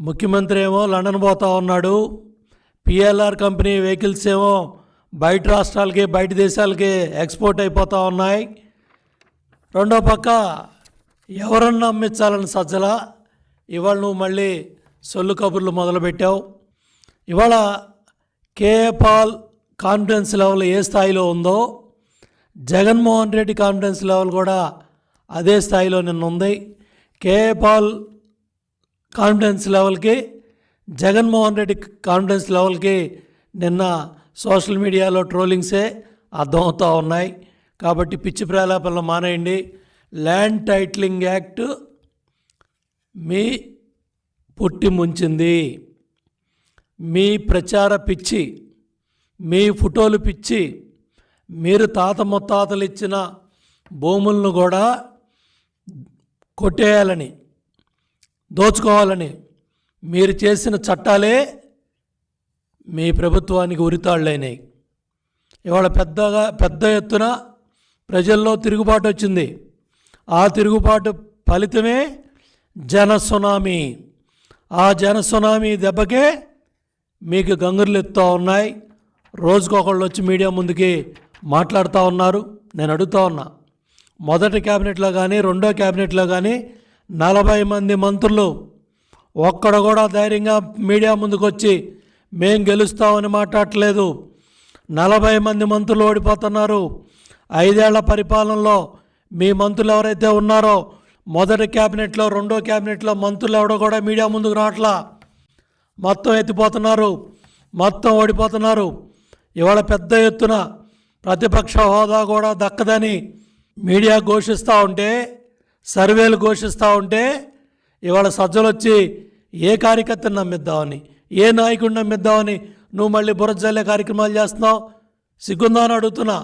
ముఖ్యమంత్రి ఏమో లండన్ పోతా ఉన్నాడు. పిఎల్ఆర్ కంపెనీ వెహికల్స్ ఏమో బయట రాష్ట్రాలకి బయట దేశాలకి ఎక్స్పోర్ట్ అయిపోతూ ఉన్నాయి. రెండో పక్క ఎవరన్నా అమ్మించాలని సజ్జల ఇవాళ నువ్వు మళ్ళీ సొల్లు కబుర్లు మొదలుపెట్టావు. ఇవాళ కేఏ పాల్ కాన్ఫిడెన్స్ లెవెల్ ఏ స్థాయిలో ఉందో జగన్మోహన్ రెడ్డి కాన్ఫిడెన్స్ లెవెల్ కూడా అదే స్థాయిలో నిన్న ఉంది. కేఏ పాల్ కాన్ఫిడెన్స్ లెవెల్కి జగన్మోహన్ రెడ్డి కాన్ఫిడెన్స్ లెవెల్కి నిన్న సోషల్ మీడియాలో ట్రోలింగ్సే అర్థమవుతూ ఉన్నాయి. కాబట్టి పిచ్చి ప్రేలాపనలు మానేయండి. ల్యాండ్ టైటిలింగ్ యాక్ట్ మీ పుట్టి ముంచింది. మీ ప్రచార పిచ్చి, మీ ఫోటోలు పిచ్చి, మీరు తాత ముత్తాతలు ఇచ్చిన భూములను కూడా కొట్టేయాలని దోచుకోవాలని మీరు చేసిన చట్టాలే మీ ప్రభుత్వానికి ఉరితాళ్ళైనాయి. ఇవాళ పెద్ద ఎత్తున ప్రజల్లో తిరుగుబాటు వచ్చింది. ఆ తిరుగుబాటు ఫలితమే జన సునామీ. ఆ జన సునామీ దెబ్బకే మీకు గంగుర్లు ఎత్తుతూ ఉన్నాయి. రోజుకొకళ్ళు వచ్చి మీడియా ముందుకి మాట్లాడుతూ ఉన్నారు. నేను అడుగుతూ ఉన్నా, మొదటి క్యాబినెట్లో కానీ రెండో క్యాబినెట్లో కానీ 40 మంది మంత్రులు ఒక్కడ కూడా ధైర్యంగా మీడియా ముందుకు వచ్చి మేం గెలుస్తామని మాట్లాడట్లేదు. 40 మంది మంత్రులు ఓడిపోతున్నారు. 5 ఏళ్ల పరిపాలనలో మీ మంత్రులు ఎవరైతే ఉన్నారో మొదటి క్యాబినెట్లో రెండో క్యాబినెట్లో మంత్రులు ఎవడో కూడా మీడియా ముందుకు రావట్లా. మొత్తం ఎత్తిపోతున్నారు, మొత్తం ఓడిపోతున్నారు. ఇవాళ పెద్ద ఎత్తున ప్రతిపక్ష హోదా కూడా దక్కదని మీడియా ఘోషిస్తూ ఉంటే, సర్వేలు ఘోషిస్తూ ఉంటే ఇవాళ సజ్జలు వచ్చి ఏ కార్యకర్తను నమ్మిద్దామని, ఏ నాయకుడిని నమ్మిద్దామని నువ్వు మళ్ళీ బురద జల్లే కార్యక్రమాలు చేస్తున్నావు. సిగ్గుందా అని అడుగుతున్నా.